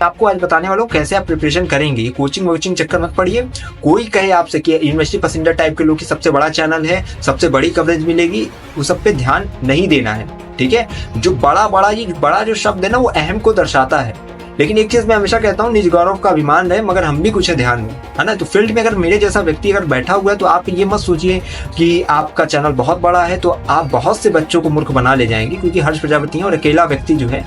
आपको आज बताने वाला हूँ कैसे आप प्रिपरेशन करेंगे। ये कोचिंग वोचिंग चक्कर मत पड़िए। कोई कहे आपसे कि यूनिवर्सिटी पसंदीदा टाइप के लोग की सबसे बड़ा चैनल है, सबसे बड़ी कवरेज मिलेगी, वो सब पे ध्यान नहीं देना है। ठीक है, जो बड़ा जो शब्द है ना, वो अहम को दर्शाता है। लेकिन एक चीज मैं हमेशा कहता हूँ, निज गौरव का अभिमान रहे मगर हम भी कुछ ध्यान दें, है ना। तो फील्ड में अगर मेरे जैसा व्यक्ति अगर बैठा हुआ है तो आप ये मत सोचिए कि आपका चैनल बहुत बड़ा है तो आप बहुत से बच्चों को मूर्ख बना ले जाएंगे। क्योंकि हर्ष प्रजापति है और अकेला व्यक्ति जो है,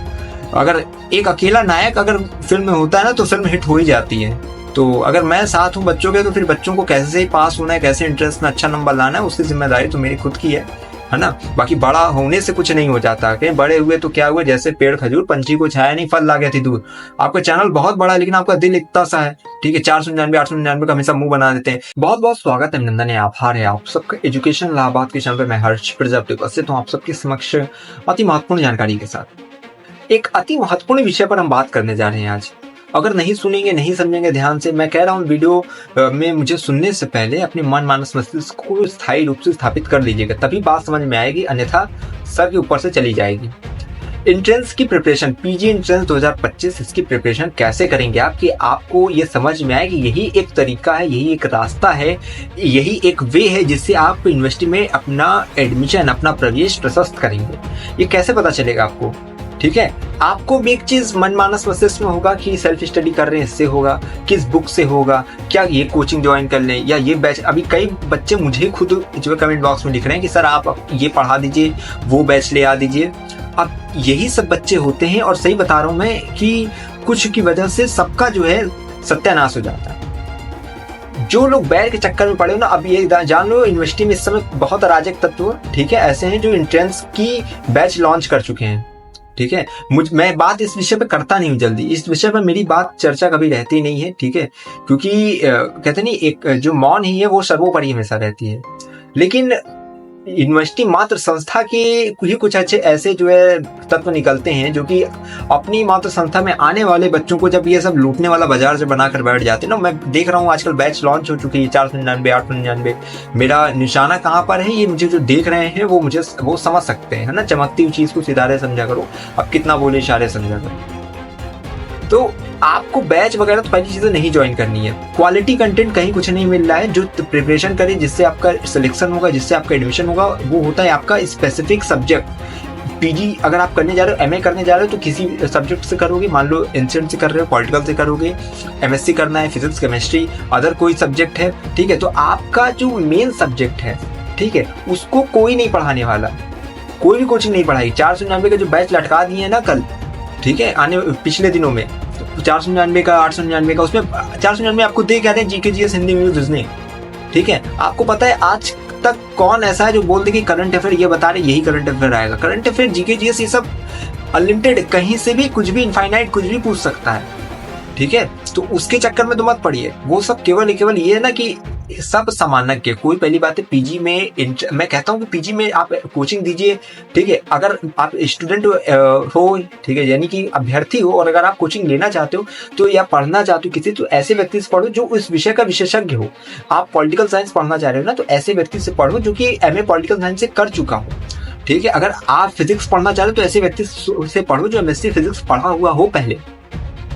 अगर एक अकेला नायक अगर फिल्म में होता है ना तो फिल्म हिट हो ही जाती है। तो अगर मैं साथ हूँ बच्चों के, तो फिर बच्चों को कैसे ही पास होना है, कैसे इंट्रेंस में अच्छा नंबर लाना है, उसकी जिम्मेदारी तो मेरी खुद की है ना। बाकी बड़ा होने से कुछ नहीं हो जाता। कहीं बड़े हुए तो क्या हुआ, जैसे पेड़ खजूर, पंछी को छाया नहीं, फल ला गया थी दूर। आपका चैनल बहुत बड़ा है लेकिन आपका दिल इतना सा है, ठीक है। 499 899 का हमेशा मुंह बना देते हैं। बहुत बहुत स्वागत है, अभिनंदन है, आभार है आप सबका एजुकेशन इलाहाबाद के चैनल पर। मैं हर्ष प्रजापति उपस्थित हूँ आप सबके समक्ष अति महत्वपूर्ण जानकारी के साथ। एक अति महत्वपूर्ण विषय पर हम बात करने जा रहे हैं आज। अगर नहीं सुनेंगे, नहीं समझेंगे ध्यान से, मैं कह रहा हूँ वीडियो में मुझे सुनने से पहले अपने मन मानस मस्तिष्क को स्थायी रूप से स्थापित कर लीजिएगा, तभी बात समझ में आएगी, अन्यथा सर के ऊपर से चली जाएगी। एंट्रेंस की प्रिपरेशन, पीजी एंट्रेंस 2025, इसकी प्रिपरेशन कैसे करेंगे आप कि आपको ये समझ में आए कि यही एक तरीका है, यही एक रास्ता है, यही एक वे है जिससे आप यूनिवर्सिटी में अपना एडमिशन, अपना प्रवेश प्रशस्त करेंगे। ये कैसे पता चलेगा आपको? ठीक है, आपको भी एक चीज मनमानस मस्तिष्क में होगा कि सेल्फ स्टडी कर रहे हैं, इससे होगा, किस बुक से होगा, क्या ये कोचिंग ज्वाइन कर लें या ये बैच। अभी कई बच्चे मुझे खुद जो है कमेंट बॉक्स में लिख रहे हैं कि सर आप ये पढ़ा दीजिए, वो बैच ले आ दीजिए। अब यही सब बच्चे होते हैं और सही बता रहा हूं मैं कि कुछ की वजह से सबका जो है सत्यानाश हो जाता है। जो लोग बैच के चक्कर में पड़े हो ना, अब ये जान लो यूनिवर्सिटी में इस समय बहुत अराजक तत्व, ठीक है, ऐसे हैं जो एंट्रेंस की बैच लॉन्च कर चुके हैं। ठीक है, मैं बात इस विषय पे करता नहीं हूँ जल्दी, इस विषय पे मेरी बात चर्चा कभी रहती नहीं है। ठीक है, क्योंकि कहते नहीं, एक जो मौन ही है वो सर्वोपरि हमेशा रहती है। लेकिन यूनिवर्सिटी मात्र संस्था के ही कुछ अच्छे ऐसे जो है तत्व निकलते हैं जो कि अपनी मात्र संस्था में आने वाले बच्चों को जब ये सब लूटने वाला बाजार से बनाकर बैठ जाते हैं ना। मैं देख रहा हूँ आजकल बैच लॉन्च हो चुकी है 499 899। मेरा निशाना कहाँ पर है ये मुझे जो देख रहे हैं वो समझ सकते हैं, है ना। चमकती हुई चीज को सितारे समझा करो, अब कितना बोले इशारे समझा करो। तो आपको बैच वगैरह तो पहली चीजें नहीं ज्वाइन करनी है। क्वालिटी कंटेंट कहीं कुछ नहीं मिल रहा है। जो प्रिपरेशन करे, जिससे आपका सिलेक्शन होगा, जिससे आपका एडमिशन होगा, वो होता है आपका स्पेसिफिक सब्जेक्ट। पीजी अगर आप करने जा रहे हो, एमए करने जा रहे हो, तो किसी सब्जेक्ट से करोगे। मान लो एंशिएंट से कर रहे हो, पॉलिटिकल से करोगे, एमएससी करना है, फिजिक्स केमिस्ट्री, अदर कोई सब्जेक्ट है, ठीक है, तो आपका जो मेन सब्जेक्ट है, ठीक है, उसको कोई नहीं पढ़ाने वाला, कोई भी कोचिंग नहीं पढ़ाई। 499 का जो बैच लटका दिए है ना कल, ठीक है, आने पिछले दिनों में 499 का 899 का, उसमें 499 आपको दे क्या रहे हैं, GK GS, Hindi, English, reasoning. ठीक है, आपको पता है आज तक कौन ऐसा है जो बोल दे कि करंट अफेयर ये बता रहे, यही करंट अफेयर आएगा। करंट अफेयर, जीके जीएस, ये सब अनलिमिटेड, कहीं से भी कुछ भी, इनफाइनाइट कुछ भी पूछ सकता है। ठीक है, तो उसके चक्कर में तो मत पड़िए। वो सब केवल ये है ना कि सब सामान्य कोई, पहली बात है पीजी में, मैं कहता हूँ कि पीजी में आप कोचिंग दीजिए। ठीक है, अगर आप स्टूडेंट हो, ठीक है, यानी कि अभ्यर्थी हो, और अगर आप कोचिंग लेना चाहते हो तो या पढ़ना चाहते हो किसी, तो ऐसे व्यक्ति से पढ़ो जो उस विषय का विशेषज्ञ हो। आप पॉलिटिकल साइंस पढ़ना चाह रहे हो ना, तो ऐसे व्यक्ति से पढ़ो जो कि एमए पॉलिटिकल साइंस से कर चुका हो। ठीक है, अगर आप फिजिक्स पढ़ना चाह रहे हो तो ऐसे व्यक्ति से पढ़ो जो एमएससी फिजिक्स पढ़ा हुआ हो पहले।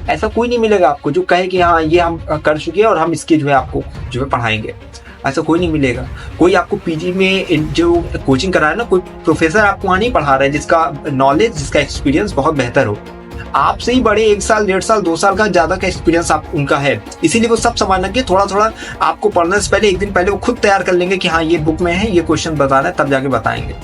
ऐसा कोई नहीं मिलेगा आपको जो कहे कि हाँ ये हम कर चुके हैं और हम इसके जो है आपको जो है पढ़ाएंगे। ऐसा कोई नहीं मिलेगा। कोई आपको पीजी में जो कोचिंग करा है ना, कोई प्रोफेसर आपको वहाँ नहीं पढ़ा रहा है जिसका नॉलेज, जिसका एक्सपीरियंस बहुत बेहतर हो। आपसे ही बड़े 1 साल, 1.5 साल, 2 साल का ज्यादा का एक्सपीरियंस आप उनका है, इसीलिए वो सब सामान के थोड़ा थोड़ा आपको पढ़ने से पहले 1 दिन पहले वो खुद तैयार कर लेंगे कि हाँ ये बुक में है, ये क्वेश्चन बताना है, तब जाके बताएंगे।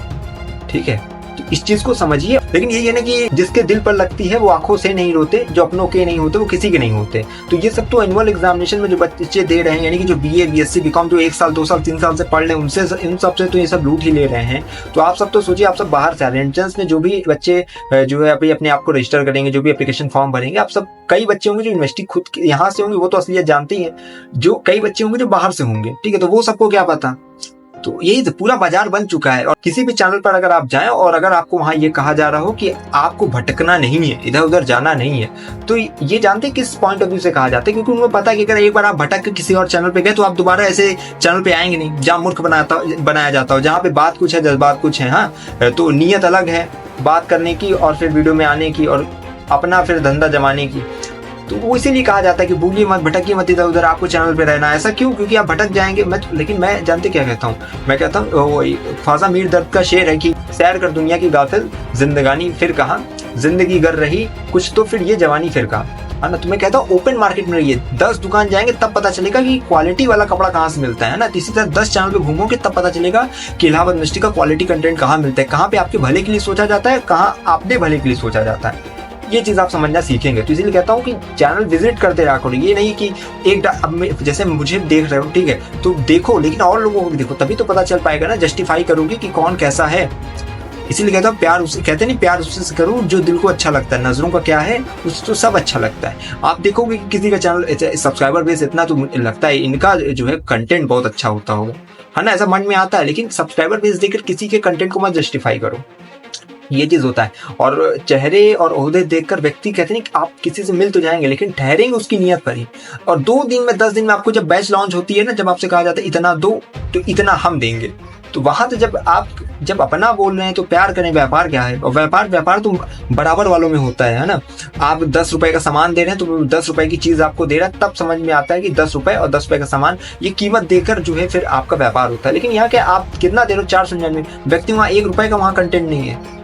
ठीक है, तो इस चीज को समझिए। लेकिन यही है ना कि जिसके दिल पर लगती है वो आंखों से नहीं रोते, जो अपनों के नहीं होते वो किसी के नहीं होते। तो ये सब तो एनुअल एग्जामिनेशन में जो बच्चे दे रहे हैं, यानी कि जो बीए, बीएससी, बीकॉम जो 1 साल, 2 साल, 3 साल से पढ़ रहे हैं, उनसे इन सब से तो ये सब लूट ही ले रहे हैं। तो आप सब तो सोचिए, आप सब बाहर से आ रहे हैं। एंट्रेंस में जो भी बच्चे जो है अभी अपने आप को रजिस्टर करेंगे, जो भी एप्लीकेशन फॉर्म भरेंगे, आप सब, कई बच्चे होंगे जो यूनिवर्सिटी खुद यहाँ से होंगे, वो तो असलियत जानते ही है। जो कई बच्चे होंगे जो बाहर से होंगे, ठीक है, तो वो सबको क्या पता। तो यही तो पूरा बाजार बन चुका है। और किसी भी चैनल पर अगर आप जाएं और अगर आपको वहां ये कहा जा रहा हो कि आपको भटकना नहीं है, इधर उधर जाना नहीं है, तो ये जानते किस पॉइंट ऑफ व्यू से कहा जाता है, क्योंकि उनको पता है कि अगर एक बार आप भटक के किसी और चैनल पे गए तो आप दोबारा ऐसे चैनल पे आएंगे नहीं जहाँ मूर्ख बनाया जाता हो, जहाँ पे बात कुछ है, जज्बात कुछ है। हाँ, तो नीयत अलग है बात करने की और फिर वीडियो में आने की और अपना फिर धंधा जमाने की। तो वो इसीलिए कहा जाता है कि भूलिए मत, भटकिए मत इधर उधर, आपको चैनल पे रहना है। ऐसा क्यों? क्योंकि आप भटक जाएंगे। लेकिन मैं जानते क्या कहता हूँ, मैं कहता हूँ ख्वाजा मीर दर्द का शेर है कि सैर कर दुनिया की गाफिल, जिंदगानी फिर कहाँ, जिंदगी गर रही कुछ तो फिर ये जवानी फिर कहाँ, है ना। तो मैं कहता हूँ ओपन मार्केट में रहिए, 10 दुकान जाएंगे तब पता चलेगा कि क्वालिटी वाला कपड़ा कहाँ से मिलता है ना। इसी तरह 10 चैनल पे घूमोगे तब पता चलेगा कि इलाहाबाद यूनिवर्सिटी का क्वालिटी कंटेंट कहाँ मिलता है, कहाँ पे आपके भले के लिए सोचा जाता है, कहाँ आपने भले के लिए सोचा जाता है। ये चीज आप समझना सीखेंगे। तो इसीलिए कहता हूँ कि चैनल विजिट करते रहा करो। ये नहीं कि अब जैसे मुझे देख रहे हो, ठीक है, तो देखो, लेकिन और लोगों को भी देखो, तभी तो पता चल पाएगा ना, जस्टिफाई करोगे कि कौन कैसा है। इसीलिए कहता हूँ प्यार उससे, कहते नहीं प्यार उससे से करो जो दिल को अच्छा लगता है। नजरों का क्या है, उसको तो सब अच्छा लगता है। आप देखोगे कि किसी का चैनल सब्सक्राइबर बेस इतना, तो लगता है इनका जो है कंटेंट बहुत अच्छा होता होगा, है ना, ऐसा मन में आता है। लेकिन सब्सक्राइबर बेस देखकर किसी के कंटेंट को मत जस्टिफाई करो, ये चीज होता है। और चेहरे और ओहदे देखकर व्यक्ति कहते नहीं कि आप किसी से मिल तो जाएंगे, लेकिन ठहरेंगे उसकी नियत पर ही। और 2 दिन में 10 दिन में आपको जब बैच लॉन्च होती है ना, जब आपसे कहा जाता है इतना दो, तो इतना हम देंगे, तो वहां तो जब अपना बोल रहे हैं तो प्यार करें। व्यापार क्या है? और व्यापार तो बराबर वालों में होता है ना। आप 10 रुपए का सामान दे रहे हैं तो 10 रुपए की चीज आपको दे रहा है, तब समझ में आता है कि 10 रुपए और 10 रुपए का सामान, ये कीमत देकर जो है फिर आपका व्यापार होता है। लेकिन यहाँ क्या, आप कितना दे रहे हो? 499, व्यक्ति वहाँ 1 रुपए का वहाँ कंटेंट नहीं है,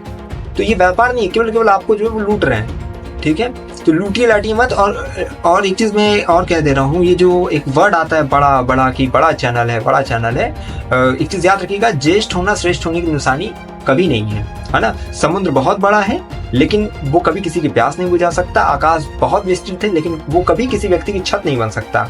तो ये व्यापार नहीं है, केवल आपको जो है वो लूट रहे हैं। ठीक है, तो लूटिए लाटिए मत। और एक चीज मैं और कह दे रहा हूँ, ये जो एक वर्ड आता है बड़ा की बड़ा चैनल है, एक चीज याद रखिएगा, ज्येष्ठ होना श्रेष्ठ होने की निशानी कभी नहीं है ना। समुद्र बहुत बड़ा है लेकिन वो कभी किसी की प्यास नहीं बुझा सकता। आकाश बहुत विस्तृत है लेकिन वो कभी किसी व्यक्ति की छत नहीं बन सकता।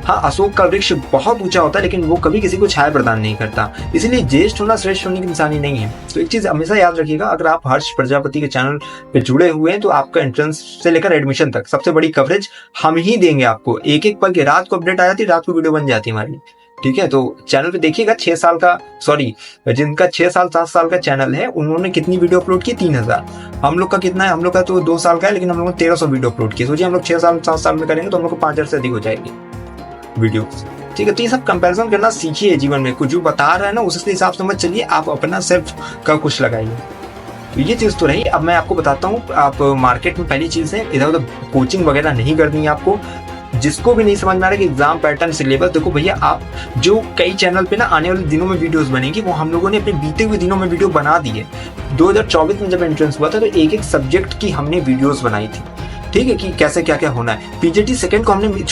हाँ, अशोक का वृक्ष बहुत ऊंचा होता है लेकिन वो कभी किसी को छाया प्रदान नहीं करता। इसलिए ज्येष्ठ होना श्रेष्ठ होने की निशानी नहीं है। तो एक चीज हमेशा याद रखिएगा, अगर आप हर्ष प्रजापति के चैनल पे जुड़े हुए हैं तो आपका एंट्रेंस से लेकर एडमिशन तक सबसे बड़ी कवरेज हम ही देंगे आपको। एक पल के, रात को अपडेट आ जाती है, रात को वीडियो बन जाती है हमारी। ठीक है, तो चैनल पे देखिएगा 6 साल का, जिनका 6 साल 7 साल का चैनल है उन्होंने कितनी वीडियो अपलोड की? 3000। हम लोग का कितना है? हम लोग का तो 2 साल का है लेकिन हम लोग ने 1300 वीडियो अपलोड की। सोचिए हम लोग 6 साल 7 साल में करेंगे तो हम लोग को 5000 से अधिक हो जाएगी वीडियो। ठीक है, तो ये सब कंपैरिजन करना सीखिए जीवन में। कुछ जो बता रहा है ना उसके हिसाब से मत चलिए, आप अपना सेल्फ का कुछ लगाइए। तो ये चीज तो रही। अब मैं आपको बताता हूँ, आप मार्केट में पहली चीज है, इधर उधर कोचिंग वगैरह नहीं करनी है आपको। जिसको भी नहीं समझ में आ रहा है कि एग्जाम पैटर्न सिलेबस, देखो भैया, आप जो कई चैनल पे ना आने वाले दिनों में वीडियोस बनेंगी, वो हम लोगों ने अपने बीते हुए दिनों में वीडियो बना दी है। 2024 में जब एंट्रेंस हुआ था तो एक सब्जेक्ट की हमने वीडियोस बनाई थी। ठीक है, कि कैसे क्या क्या होना है। पीजीटी सेकंड को हमने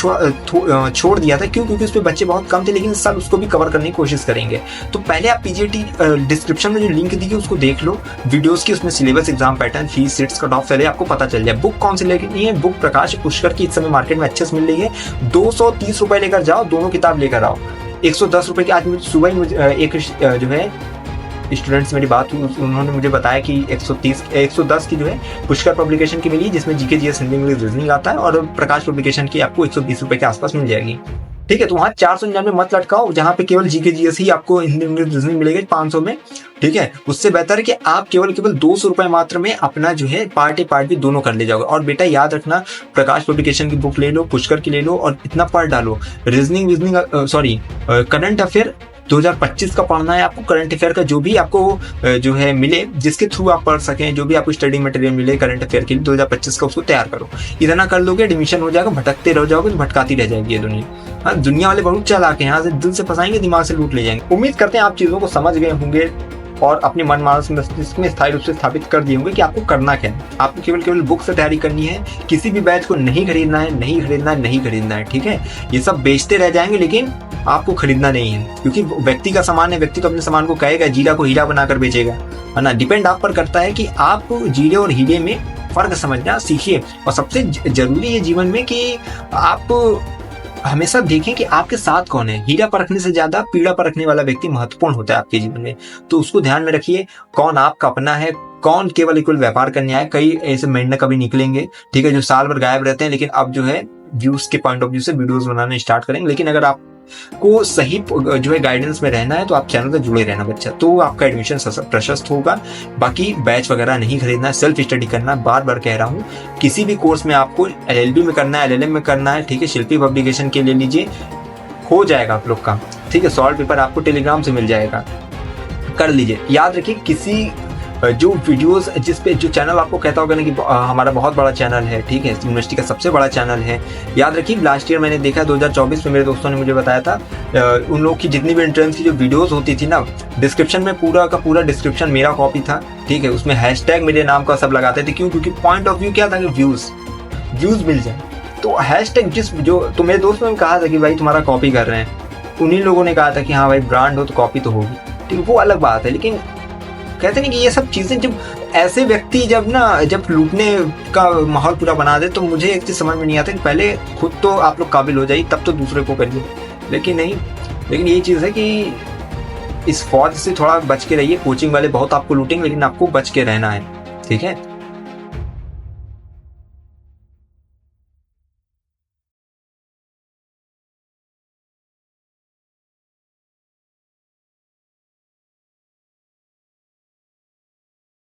छोड़ दिया था, क्यों? क्योंकि उस पे बच्चे बहुत कम थे, लेकिन इस साल उसको भी कवर करने की कोशिश करेंगे। तो पहले आप पीजीटी डिस्क्रिप्शन में जो लिंक दी है उसको देख लो, वीडियोस की, उसमें syllabus, exam pattern, fees, seats cut off पहले आपको पता चल जाए। बुक कौन सी लेनी है? बुक प्रकाश पुष्कर की इस समय मार्केट में अच्छे से मिल रही है। 230 रुपए लेकर जाओ, दोनों किताब लेकर आओ। 110 रुपए की, आज सुबह ही मुझे एक जो है स्टूडेंट्स मेरी बात हुई, उन्होंने मुझे बताया कि 110 की जो है पुष्कर पब्लिकेशन की मिली, जिसमें GK GS Hindi English reasoning आता है, और प्रकाश पब्लिकेशन की आपको 120 रुपए के आसपास मिल जाएगी। ठीक है, तो वहाँ 499 मत लटकाओ, जहाँ पे केवल जीके जीएस ही आपको हिंदी इंग्लिश रीजनिंग मिलेगी 500 में। ठीक है, उससे बेहतर है कि आप केवल 200 रुपए मात्र में अपना जो है पार्ट भी दोनों कर ले जाओगे। और बेटा याद रखना, प्रकाश पब्लिकेशन की बुक ले लो, पुष्कर की ले लो, और इतना पढ़ डालो। रीजनिंग करंट अफेयर 2025 का पढ़ना है आपको। करंट अफेयर का जो भी आपको जो है मिले, जिसके थ्रू आप पढ़ सकें, जो भी आपको स्टडी मटेरियल मिले करंट अफेयर के लिए 2025 का, उसको तैयार करो। इतना कर लोगे, एडमिशन हो जाएगा। भटकते रह जाओगे तो भटकाती रह जाएगी ये दुनिया। हाँ, दुनिया वाले बहुत चालाक हैं, यहाँ से दिल से फंसाएंगे, दिमाग से लूट ले जाएंगे। उम्मीद करते हैं आप चीजों को समझ गए होंगे और अपने मन मानस मस्तिष्क में स्थायी रूप से स्थापित कर दिए होंगे कि आपको करना क्या है। आपको केवल बुक से तैयारी करनी है। किसी भी बैच को नहीं खरीदना है। ठीक है, ये सब बेचते रह जाएंगे लेकिन आपको खरीदना नहीं है, क्योंकि व्यक्ति का सामान है। व्यक्ति तो अपने सामान को कहेगा, जीरा को हीरा बनाकर बेचेगा, है ना। डिपेंड आप पर करता है कि आप जीरे और हीरे में फर्क समझना सीखिए। और सबसे जरूरी है जीवन में कि आप हमेशा देखें कि आपके साथ कौन है। हीरा परखने से ज्यादा पीड़ा परखने वाला व्यक्ति महत्वपूर्ण होता है आपके जीवन में, तो उसको ध्यान में रखिए। कौन आपका अपना है, कौन केवल व्यापार करने आए। कई ऐसे मेंढक कभी निकलेंगे, ठीक है, जो साल भर गायब रहते हैं, लेकिन अब जो है व्यूज के पॉइंट ऑफ व्यू से वीडियोस बनाना स्टार्ट करेंगे। लेकिन अगर आप को सही जो है गाइडेंस में रहना है तो आप चैनल से जुड़े रहना बच्चा, तो आपका एडमिशन प्रशस्त होगा। बाकी बैच वगैरह नहीं खरीदना है, सेल्फ स्टडी करना। बार बार कह रहा हूँ, किसी भी कोर्स में आपको LLB में करना है, LLM में करना है, ठीक है, शिल्पी पब्लिकेशन के ले लीजिए, हो जाएगा आप लोग का। ठीक है, सॉल्व पेपर आपको टेलीग्राम से मिल जाएगा, कर लीजिए। याद रखिए, किसी जो वीडियोस जिस पे जो चैनल आपको कहता होगा ना कि हमारा बहुत बड़ा चैनल है, ठीक है, यूनिवर्सिटी का सबसे बड़ा चैनल है, याद रखिए लास्ट ईयर मैंने देखा 2024 में मेरे दोस्तों ने मुझे बताया था उन लोग की जितनी भी एंट्रेंस की जो वीडियोस होती थी ना, डिस्क्रिप्शन में पूरा का पूरा डिस्क्रिप्शन मेरा कॉपी था, ठीक है, उसमें हैशटैग मेरे नाम का सब लगाते थे। क्यों? क्योंकि पॉइंट ऑफ व्यू क्या था कि व्यूज मिल जाए। तो हैशटैग तो मेरे दोस्त ने कहा था कि भाई तुम्हारा कॉपी कर रहे हैं, उन्हीं लोगों ने कहा था कि हाँ भाई ब्रांड हो तो कॉपी तो होगी, ठीक है, वो अलग बात है। लेकिन कहते नहीं कि ये सब चीज़ें जब ऐसे व्यक्ति जब लूटने का माहौल पूरा बना दे, तो मुझे एक चीज़ समझ में नहीं आता कि पहले खुद तो आप लोग काबिल हो जाइए, तब तो दूसरे को करिए। लेकिन नहीं, लेकिन यही चीज़ है कि इस फौज से थोड़ा बच के रहिए। कोचिंग वाले बहुत आपको लूटेंगे, लेकिन आपको बच के रहना है, ठीक है।